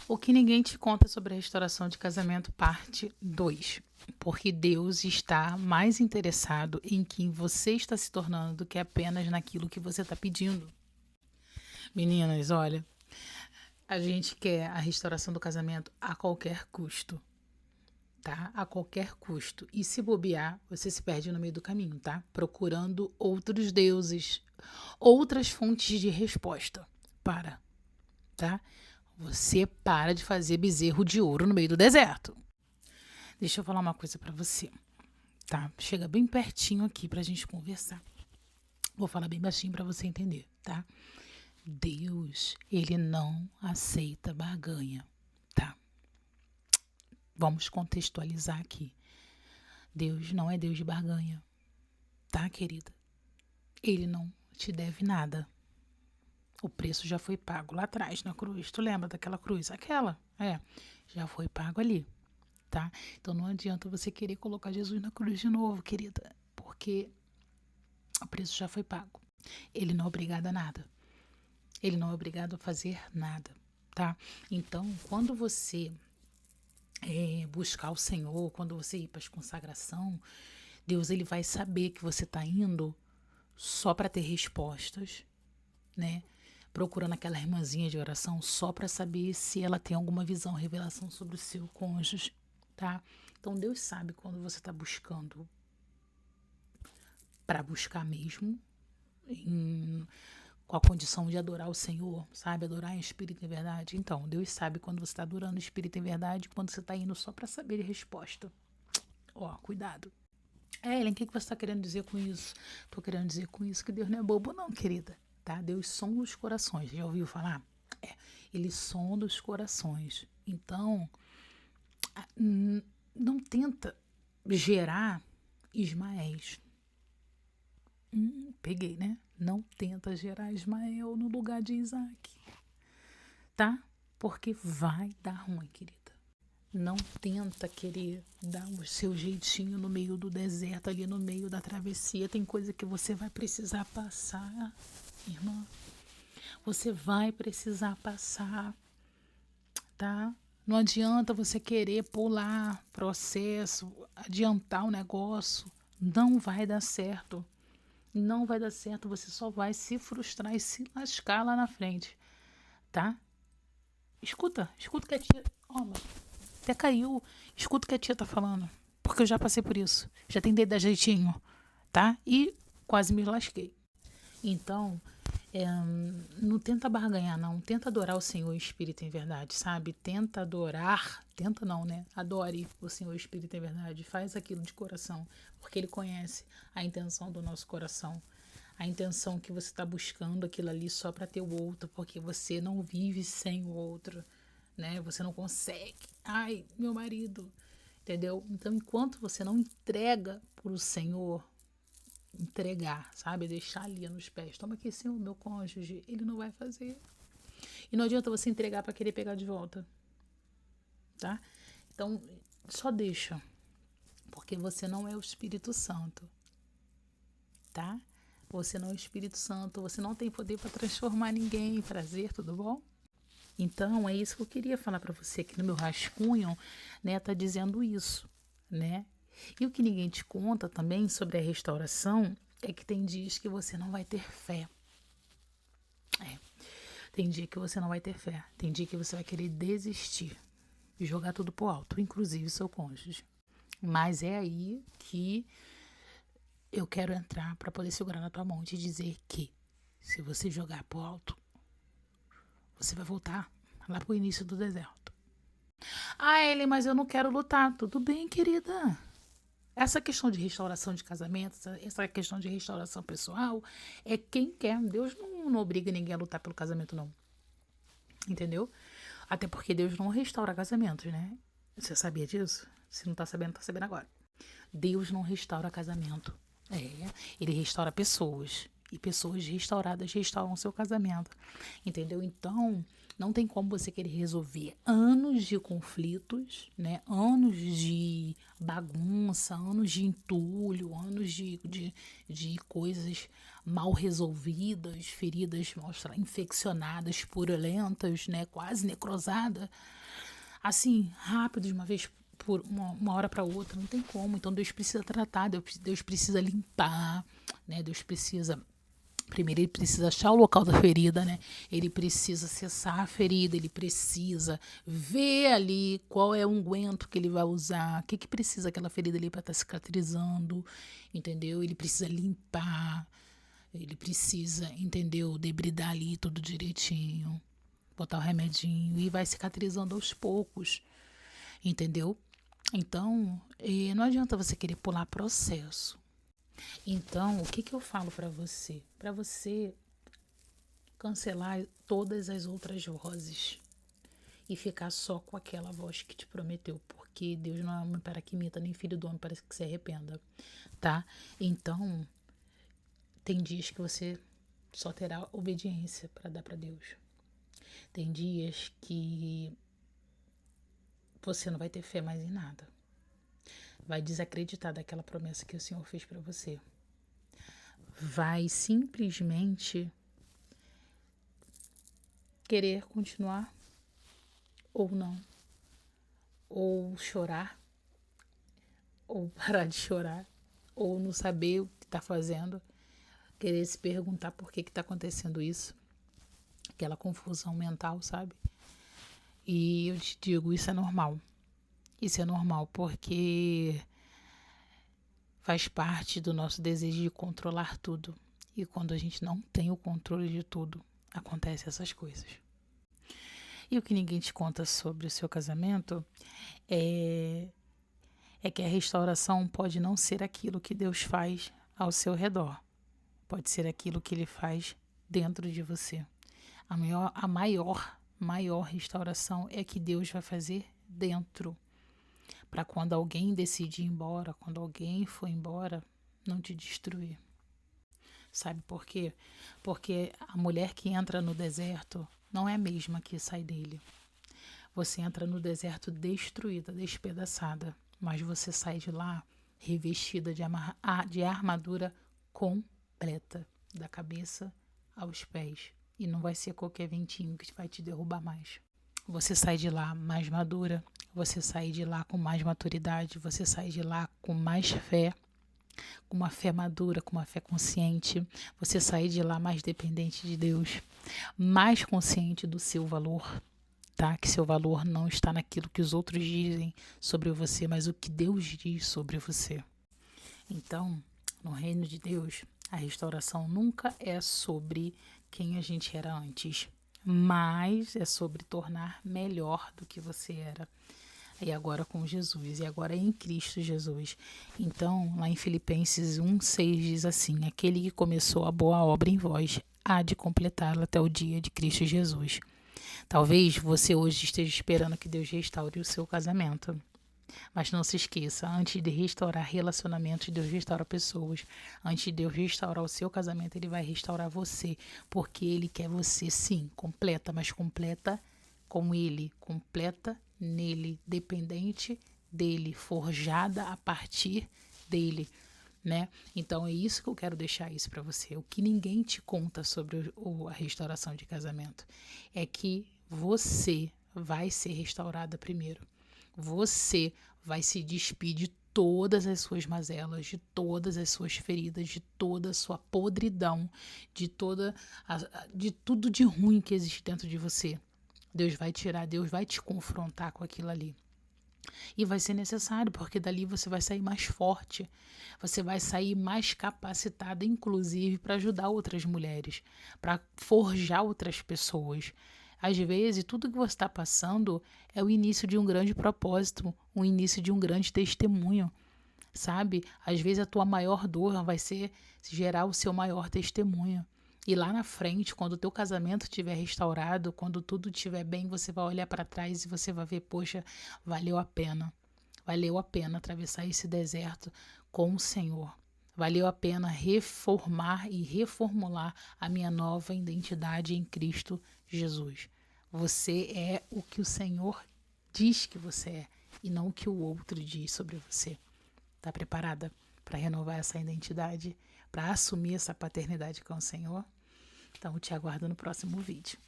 O que ninguém te conta sobre a restauração de casamento, parte 2. Porque Deus está mais interessado em quem você está se tornando do que apenas naquilo que você está pedindo. Meninas, olha, a gente quer a restauração do casamento a qualquer custo, tá? A qualquer custo. E se bobear, você se perde no meio do caminho, tá? Procurando outros deuses, outras fontes de resposta. Tá? Você para de fazer bezerro de ouro no meio do deserto. Deixa eu falar uma coisa pra você, tá? Chega bem pertinho aqui pra gente conversar. Vou falar bem baixinho pra você entender, tá? Deus, ele não aceita barganha, tá? Vamos contextualizar aqui. Deus não é Deus de barganha, tá, querida? Ele não te deve nada. O preço já foi pago lá atrás na cruz. Tu lembra daquela cruz? Aquela, já foi pago ali, tá? Então não adianta você querer colocar Jesus na cruz de novo, querida, porque o preço já foi pago. Ele não é obrigado a nada. Ele não é obrigado a fazer nada, tá? Então, quando você buscar o Senhor, quando você ir para as consagração, Deus ele vai saber que você está indo só para ter respostas, né? Procurando aquela irmãzinha de oração só para saber se ela tem alguma visão, revelação sobre o seu cônjuge, tá? Então Deus sabe quando você está buscando para buscar mesmo, com a condição de adorar o Senhor, sabe? Adorar em espírito e verdade. Então, Deus sabe quando você está adorando em espírito e verdade, quando você está indo só para saber a resposta. Ó, cuidado. Ellen, o que você está querendo dizer com isso? Estou querendo dizer com isso que Deus não é bobo não, querida. Tá? Deus sonda os corações. Já ouviu falar? Ele sonda os corações. Então, não tenta gerar Ismaéis. Peguei, né? Não tenta gerar Ismael no lugar de Isaac. Tá? Porque vai dar ruim, querida. Não tenta querer dar o seu jeitinho no meio do deserto, ali no meio da travessia. Tem coisa que você vai precisar passar, irmã. Você vai precisar passar, tá? Não adianta você querer pular processo, adiantar o negócio. Não vai dar certo. Não vai dar certo. Você só vai se frustrar e se lascar lá na frente, tá? Escuta o que a tia... Ó, até caiu. Escuta o que a tia tá falando. Porque eu já passei por isso. Já tentei dar jeitinho, tá? E quase me lasquei. Então, não tenta barganhar, não. Tenta adorar o Senhor em espírito e em verdade, sabe? Tenta adorar. Tenta não, né? Adore o Senhor em espírito e em verdade. Faz aquilo de coração. Porque Ele conhece a intenção do nosso coração. A intenção que você está buscando aquilo ali só para ter o outro. Porque você não vive sem o outro, né? Você não consegue. Ai, meu marido, entendeu? Então, enquanto você não entrega para o Senhor, entregar, sabe? Deixar ali nos pés. Toma aqui, Senhor, meu cônjuge. Ele não vai fazer. E não adianta você entregar para querer pegar de volta, tá? Então, só deixa. Porque você não é o Espírito Santo, tá? Você não é o Espírito Santo. Você não tem poder para transformar ninguém em prazer, tudo bom? Então, é isso que eu queria falar para você aqui no meu rascunho, né? Tá dizendo isso, né? E o que ninguém te conta também sobre a restauração é que tem dias que você não vai ter fé. Tem dia que você não vai ter fé. Tem dia que você vai querer desistir e jogar tudo pro alto, inclusive seu cônjuge. Mas é aí que eu quero entrar para poder segurar na tua mão e te dizer que se você jogar pro alto, você vai voltar lá pro início do deserto. Ah, Ellen, mas eu não quero lutar. Tudo bem, querida. Essa questão de restauração de casamento, essa questão de restauração pessoal, é quem quer. Deus não obriga ninguém a lutar pelo casamento, não. Entendeu? Até porque Deus não restaura casamentos, né? Você sabia disso? Se não tá sabendo agora. Deus não restaura casamento. Ele restaura pessoas. E pessoas restauradas restauram seu casamento. Entendeu? Então, não tem como você querer resolver anos de conflitos, né? Anos de bagunça, anos de entulho, anos de coisas mal resolvidas, feridas infeccionadas, purulentas, né? Quase necrosadas. Assim, rápido, de uma vez por uma hora para outra, não tem como. Então Deus precisa tratar, Deus precisa limpar, né? Deus precisa. Primeiro ele precisa achar o local da ferida, né? Ele precisa cessar a ferida, ele precisa ver ali qual é o unguento que ele vai usar, o que precisa aquela ferida ali para estar cicatrizando, entendeu? Ele precisa limpar, ele precisa, entendeu? Debridar ali tudo direitinho, botar o remedinho e vai cicatrizando aos poucos, entendeu? Então, não adianta você querer pular processo. Então, o que eu falo para você? Para você cancelar todas as outras vozes e ficar só com aquela voz que te prometeu, porque Deus não é homem para que imita, nem filho do homem para que se arrependa, tá? Então, tem dias que você só terá obediência para dar para Deus. Tem dias que você não vai ter fé mais em nada. Vai desacreditar daquela promessa que o Senhor fez para você. Vai simplesmente querer continuar ou não, ou chorar, ou parar de chorar, ou não saber o que está fazendo, querer se perguntar por que está acontecendo isso, aquela confusão mental, sabe? E eu te digo, isso é normal. Isso é normal porque faz parte do nosso desejo de controlar tudo. E quando a gente não tem o controle de tudo, acontecem essas coisas. E o que ninguém te conta sobre o seu casamento é que a restauração pode não ser aquilo que Deus faz ao seu redor. Pode ser aquilo que Ele faz dentro de você. A maior restauração é que Deus vai fazer dentro. Para quando alguém decidir ir embora, quando alguém for embora, não te destruir. Sabe por quê? Porque a mulher que entra no deserto não é a mesma que sai dele. Você entra no deserto destruída, despedaçada, mas você sai de lá revestida de armadura completa, da cabeça aos pés. E não vai ser qualquer ventinho que vai te derrubar mais. Você sai de lá mais madura, você sai de lá com mais maturidade, você sai de lá com mais fé, com uma fé madura, com uma fé consciente. Você sai de lá mais dependente de Deus, mais consciente do seu valor, tá? Que seu valor não está naquilo que os outros dizem sobre você, mas o que Deus diz sobre você. Então, no reino de Deus, a restauração nunca é sobre quem a gente era antes, mas é sobre tornar melhor do que você era. E agora com Jesus, e agora em Cristo Jesus. Então, lá em Filipenses 1,6 diz assim: aquele que começou a boa obra em vós há de completá-la até o dia de Cristo Jesus. Talvez você hoje esteja esperando que Deus restaure o seu casamento. Mas não se esqueça, antes de restaurar relacionamentos, Deus restaura pessoas. Antes de Deus restaurar o seu casamento, Ele vai restaurar você. Porque Ele quer você, sim, completa, mas completa com Ele, completa nele, dependente dele, forjada a partir dele, né? Então é isso que eu quero deixar isso para você. O que ninguém te conta sobre a restauração de casamento é que você vai ser restaurada primeiro. Você vai se despir de todas as suas mazelas, de todas as suas feridas, de toda a sua podridão, de tudo de ruim que existe dentro de você. Deus vai tirar, Deus vai te confrontar com aquilo ali. E vai ser necessário, porque dali você vai sair mais forte, você vai sair mais capacitada, inclusive, para ajudar outras mulheres, para forjar outras pessoas. Às vezes, tudo que você está passando é o início de um grande propósito, o início de um grande testemunho, sabe? Às vezes, a tua maior dor vai ser gerar o seu maior testemunho. E lá na frente, quando o teu casamento estiver restaurado, quando tudo estiver bem, você vai olhar para trás e você vai ver, poxa, valeu a pena. Valeu a pena atravessar esse deserto com o Senhor. Valeu a pena reformar e reformular a minha nova identidade em Cristo Jesus. Você é o que o Senhor diz que você é e não o que o outro diz sobre você. Tá preparada para renovar essa identidade, para assumir essa paternidade com o Senhor? Então, eu te aguardo no próximo vídeo.